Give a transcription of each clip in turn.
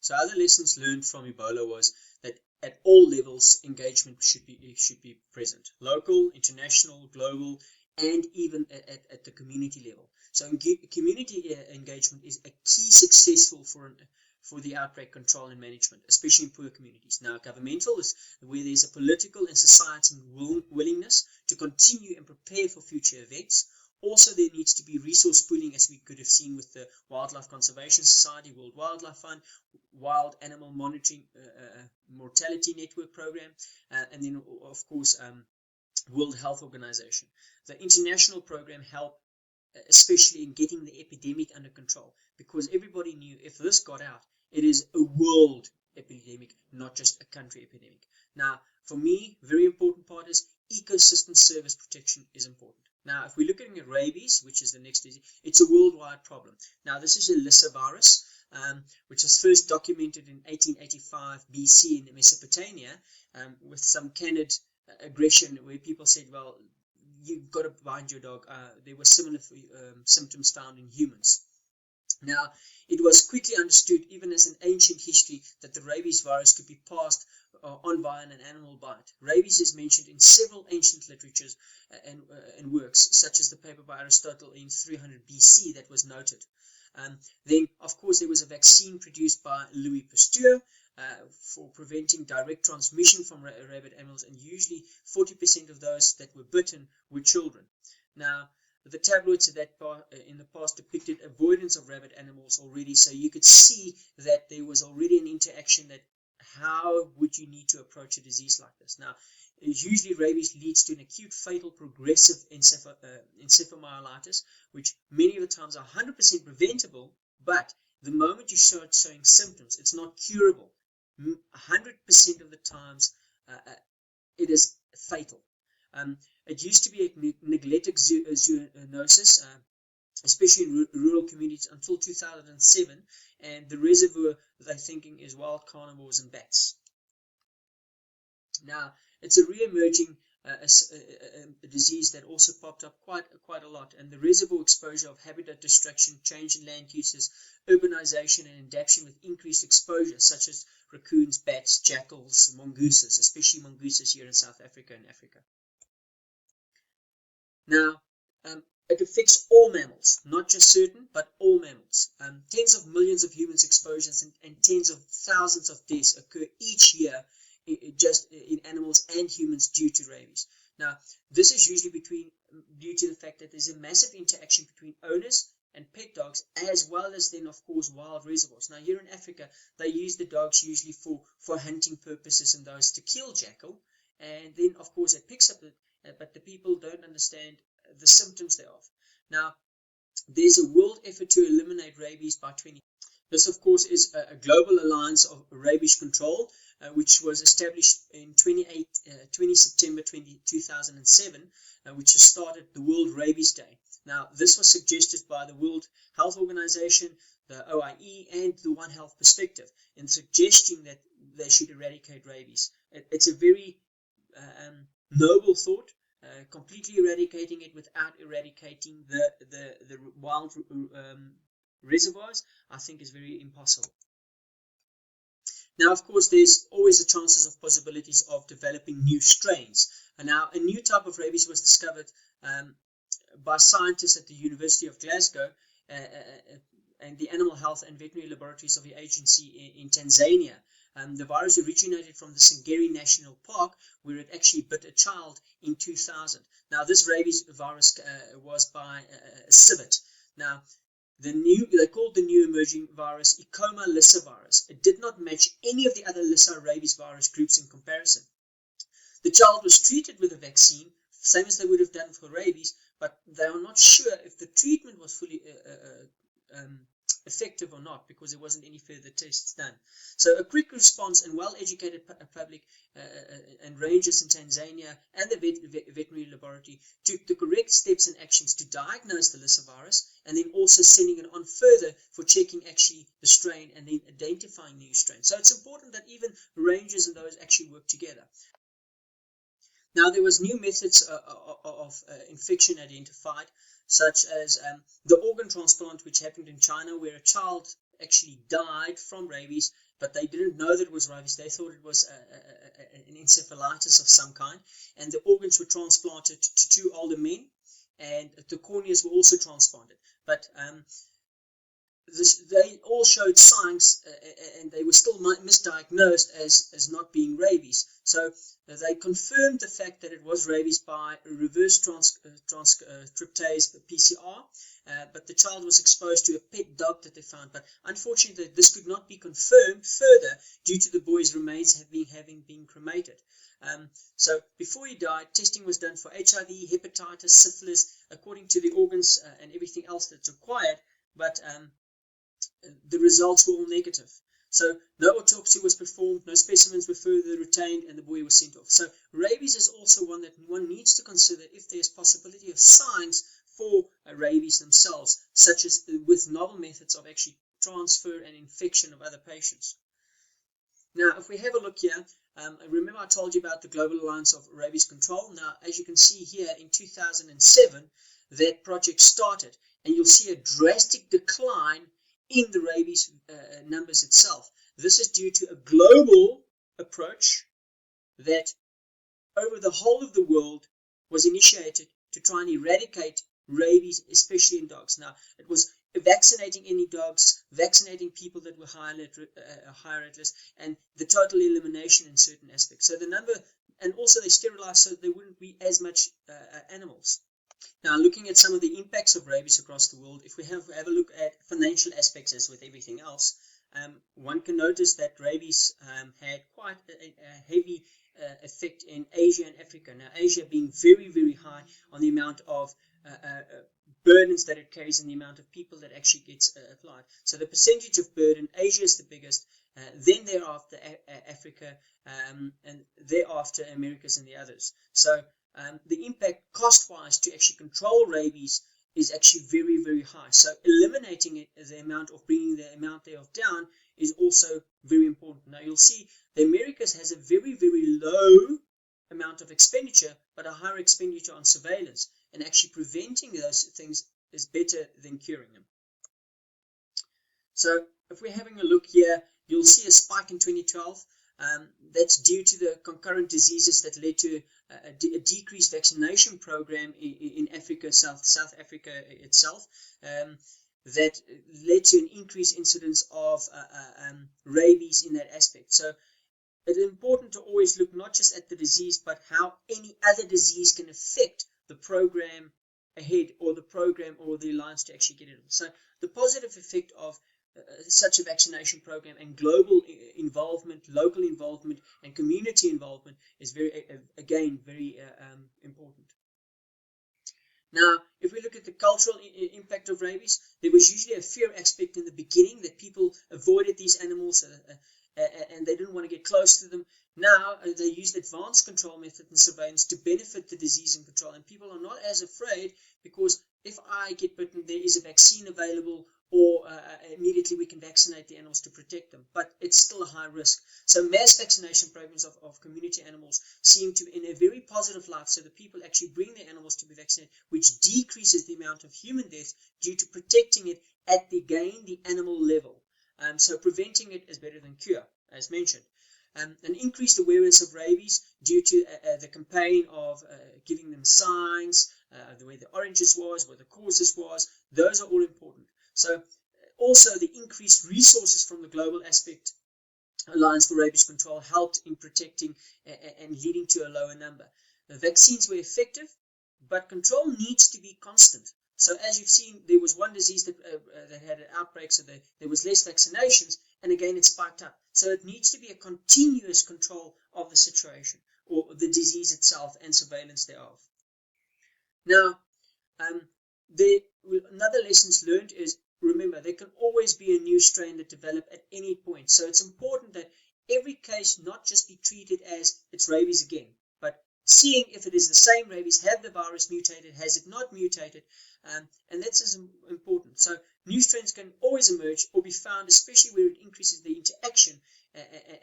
So other lessons learned from Ebola was that at all levels engagement should be present: local, international, global, and even at the community level. So community engagement is a key successful for the outbreak control and management, especially in poor communities. Now, governmental is where there's a political and societal willingness to continue and prepare for future events. Also, there needs to be resource pooling, as we could have seen with the Wildlife Conservation Society, World Wildlife Fund, Wild Animal Monitoring Mortality Network Program, and then, of course, World Health Organization. The international program helped, especially in getting the epidemic under control, because everybody knew if this got out, it is a world epidemic, not just a country epidemic. Now, for me, very important part is ecosystem service protection is important. Now, if we're looking at rabies, which is the next disease, it's a worldwide problem. Now, this is a Lissa virus, which was first documented in 1885 BC in Mesopotamia, with some candid aggression where people said, well, you've got to bind your dog. There were similar symptoms found in humans. Now, it was quickly understood, even as an ancient history, that the rabies virus could be passed on via an animal bite. Rabies is mentioned in several ancient literatures and works, such as the paper by Aristotle in 300 BC that was noted. Then, of course, there was a vaccine produced by Louis Pasteur for preventing direct transmission from rabid animals, and usually 40% of those that were bitten were children. Now, the tabloids that in the past depicted avoidance of rabid animals already, so you could see that there was already an interaction that how would you need to approach a disease like this. Now, usually rabies leads to an acute, fatal, progressive encephalomyelitis, which many of the times are 100% preventable, but the moment you start showing symptoms, it's not curable. 100% of the times it is fatal. It used to be a neglected zoonosis, especially in rural communities, until 2007, and the reservoir, they're thinking, is wild carnivores and bats. Now, it's a re-emerging a disease that also popped up quite a lot, and the reservoir exposure of habitat destruction, change in land uses, urbanization, and adaptation with increased exposure, such as raccoons, bats, jackals, mongooses, especially mongooses here in South Africa and Africa. Now, it affects all mammals, not just certain, but all mammals. Tens of millions of humans exposures and tens of thousands of deaths occur each year just in animals and humans due to rabies. Now, this is usually due to the fact that there's a massive interaction between owners and pet dogs, as well as then, of course, wild reservoirs. Now, here in Africa, they use the dogs usually for hunting purposes and those to kill jackal, and then, of course, it picks up but the people don't understand the symptoms thereof. Now, there's a world effort to eliminate rabies by 20. This, of course, is a global alliance of rabies control, which was established in 20 September 2007, which has started the World Rabies Day. Now, this was suggested by the World Health Organization, the OIE, and the One Health Perspective, in suggesting that they should eradicate rabies. It's a very noble thought. Completely eradicating it without eradicating the wild reservoirs, I think, is very impossible. Now, of course, there's always the chances of possibilities of developing new strains. And now, a new type of rabies was discovered by scientists at the University of Glasgow and the Animal Health and Veterinary Laboratories of the agency in Tanzania. The virus originated from the Singiri National Park, where it actually bit a child in 2000. Now, this rabies virus was by a civet. Now, they called the new emerging virus Ecoma Lissa virus. It did not match any of the other Lissa rabies virus groups in comparison. The child was treated with a vaccine, same as they would have done for rabies, but they are not sure if the treatment was fully effective or not, because there wasn't any further tests done. So a quick response and well-educated public and rangers in Tanzania and the veterinary laboratory took the correct steps and actions to diagnose the Lissa virus, and then also sending it on further for checking actually the strain and then identifying new strains. So it's important that even rangers and those actually work together. Now, there was new methods of infection identified, such as the organ transplant, which happened in China, where a child actually died from rabies, but they didn't know that it was rabies. They thought it was an encephalitis of some kind, and the organs were transplanted to 2 older men, and the corneas were also transplanted. But they all showed signs, and they were still misdiagnosed as not being rabies. So they confirmed the fact that it was rabies by a reverse transcriptase PCR, but the child was exposed to a pet dog that they found. But unfortunately, this could not be confirmed further due to the boy's remains having been cremated. So before he died, testing was done for HIV, hepatitis, syphilis, according to the organs and everything else that's required, but the results were all negative. So no autopsy was performed, no specimens were further retained, and the boy was sent off. So rabies is also one that one needs to consider if there's possibility of signs for rabies themselves, such as with novel methods of actually transfer and infection of other patients. Now, if we have a look here, remember I told you about the Global Alliance of Rabies Control. Now, as you can see here, in 2007, that project started, and you'll see a drastic decline in the rabies numbers itself. This is due to a global approach that over the whole of the world was initiated to try and eradicate rabies, especially in dogs. Now, it was vaccinating any dogs, vaccinating people that were higher at risk, and the total elimination in certain aspects. So the number, and also they sterilized so there wouldn't be as much animals. Now, looking at some of the impacts of rabies across the world, if we have a look at financial aspects as with everything else, one can notice that rabies had quite a heavy effect in Asia and Africa. Now, Asia being very, very high on the amount of burdens that it carries and the amount of people that actually gets applied. So the percentage of burden, Asia is the biggest, then thereafter Africa, and thereafter Americas and the others. So the impact cost-wise to actually control rabies is actually very, very high. So eliminating it, the amount of bringing the amount thereof down, is also very important. Now you'll see the Americas has a very, very low amount of expenditure, but a higher expenditure on surveillance, and actually preventing those things is better than curing them. So if we're having a look here, you'll see a spike in 2012. That's due to the concurrent diseases that led to a decreased vaccination program in Africa, South Africa itself, that led to an increased incidence of rabies in that aspect. So it's important to always look not just at the disease, but how any other disease can affect the program ahead, or the program or the alliance to actually get it. So the positive effect of such a vaccination program and global involvement, local involvement, and community involvement is very important. Now, if we look at the cultural impact of rabies, there was usually a fear aspect in the beginning that people avoided these animals and they didn't want to get close to them. Now they used advanced control methods and surveillance to benefit the disease and control, and people are not as afraid because if I get bitten, there is a vaccine available, or immediately we can vaccinate the animals to protect them, but it's still a high risk. So mass vaccination programs of community animals seem to be in a very positive light, so that people actually bring their animals to be vaccinated, which decreases the amount of human death due to protecting it at the animal level. So preventing it is better than cure, as mentioned. An increased awareness of rabies due to the campaign of giving them signs, the way the oranges was, what the causes was, those are all important. So also the increased resources from the global aspect Alliance for Rabies Control helped in protecting and leading to a lower number. The vaccines were effective, but control needs to be constant. So as you've seen, there was one disease that had an outbreak, so there was less vaccinations, and again it spiked up. So it needs to be a continuous control of the situation, or the disease itself, and surveillance thereof. Now, another lessons learned is, remember, there can always be a new strain that develop at any point. So it's important that every case not just be treated as it's rabies again, but seeing if it is the same rabies, have the virus mutated, has it not mutated, and that's as important. So new strains can always emerge or be found, especially where it increases the interaction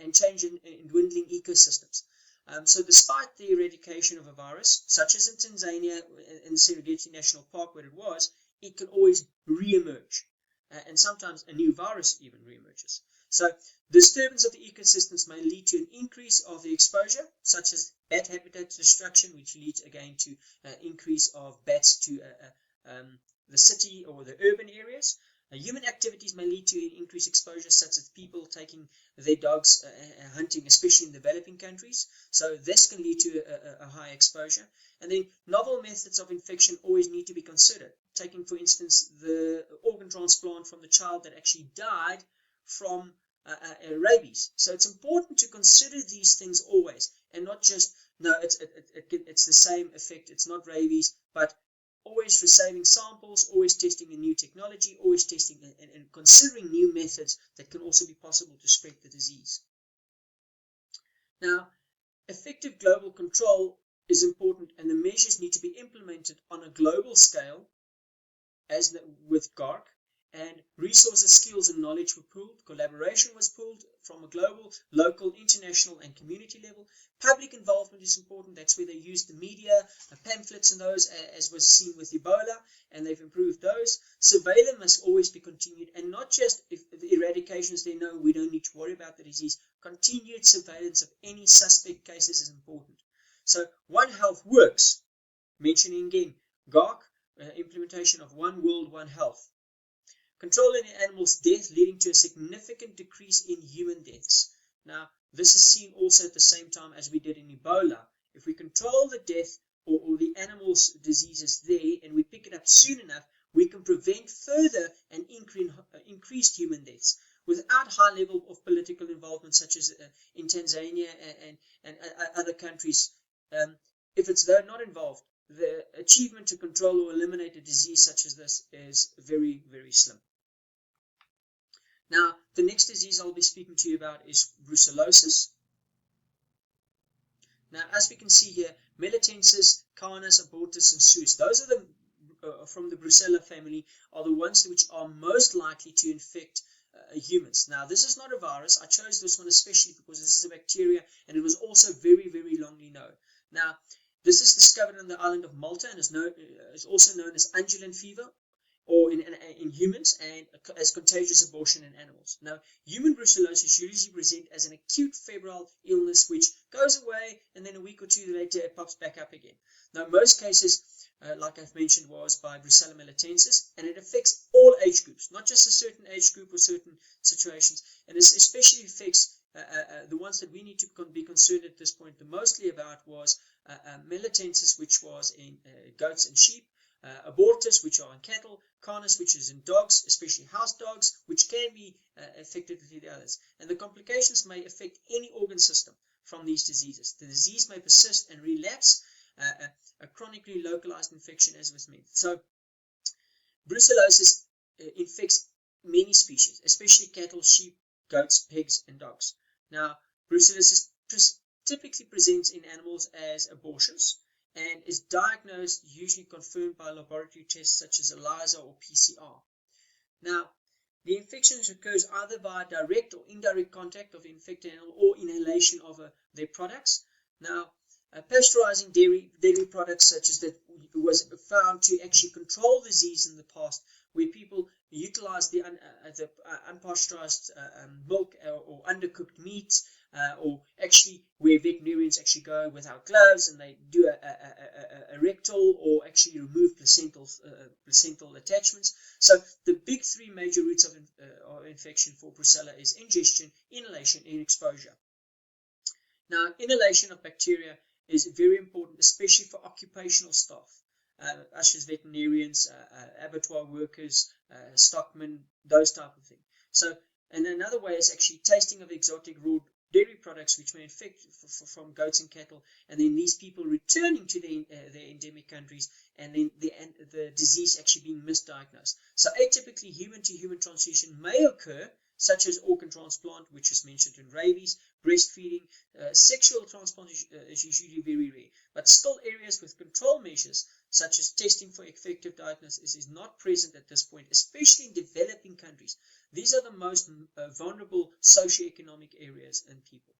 and change in dwindling ecosystems. So despite the eradication of a virus, such as in Tanzania, in Serengeti National Park where it was, it can always re-emerge. and sometimes a new virus even reemerges. So disturbance of the ecosystems may lead to an increase of the exposure, such as bat habitat destruction, which leads again to increase of bats to the city or the urban areas. Human activities may lead to an increased exposure, such as people taking their dogs hunting, especially in developing countries. So this can lead to a high exposure. And then novel methods of infection always need to be considered. Taking, for instance, the organ transplant from the child that actually died from rabies. So it's important to consider these things always, and not just, no, it's the same effect, it's not rabies, but always receiving samples, always testing a new technology, always testing and considering new methods that can also be possible to spread the disease. Now, effective global control is important, and the measures need to be implemented on a global scale, as with GARC, and resources, skills, and knowledge were pooled. Collaboration was pooled from a global, local, international, and community level. Public involvement is important. That's where they use the media, pamphlets, and those, as was seen with Ebola, and they've improved those. Surveillance must always be continued, and not just if the eradication is there. No, we don't need to worry about the disease. Continued surveillance of any suspect cases is important. So One Health works. Mentioning again, GARC, implementation of One World, One Health. Controlling animals' death, leading to a significant decrease in human deaths. Now, this is seen also at the same time as we did in Ebola. If we control the death or the animal's diseases there, and we pick it up soon enough, we can prevent further and increased human deaths without high level of political involvement, such as in Tanzania and other countries. If they're not involved, the achievement to control or eliminate a disease such as this is very, very slim. Now, the next disease I'll be speaking to you about is brucellosis. Now, as we can see here, melitensis, canis, abortus, and suis, those are the from the Brucella family, are the ones which are most likely to infect humans. Now, this is not a virus. I chose this one especially because this is a bacteria, and it was also very, very longly known. Now, this is discovered on the island of Malta and is also known as undulant fever, or in humans, and as contagious abortion in animals. Now, human brucellosis usually present as an acute febrile illness which goes away, and then a week or two later it pops back up again. Now, most cases, like I've mentioned, was by Brucella melitensis, and it affects all age groups, not just a certain age group or certain situations, and it especially affects the ones that we need to be concerned at this point the mostly about was melitensis, which was in goats and sheep, abortus, which are in cattle, canis, which is in dogs, especially house dogs, which can be affected with the others. And the complications may affect any organ system from these diseases. The disease may persist and relapse, a chronically localized infection, as was mentioned. So, brucellosis infects many species, especially cattle, sheep, goats, pigs, and dogs. Now, brucellosis typically presents in animals as abortions, and is diagnosed, usually confirmed by laboratory tests such as ELISA or PCR. Now, the infection occurs either by direct or indirect contact of the infected animal or inhalation of their products. Now, pasteurizing dairy products such as that was found to actually control disease in the past, where people utilize the unpasteurized milk or undercooked meat, or actually where veterinarians actually go without gloves and they do a rectal or actually remove placental attachments. So the big three major routes of infection for brucella is ingestion, inhalation, and exposure. Now, inhalation of bacteria is very important, especially for occupational staff, such as veterinarians, abattoir workers, stockmen, those type of things. So, and another way is actually tasting of exotic raw dairy products which may infect from goats and cattle, and then these people returning to their endemic countries, and then the disease actually being misdiagnosed. So atypically human-to-human transmission may occur, such as organ transplant, which is mentioned in rabies, breastfeeding. Sexual transplant is usually very rare, but still areas with control measures, such as testing for effective diagnosis, is not present at this point, especially in developing countries. These are the most vulnerable socioeconomic areas and people.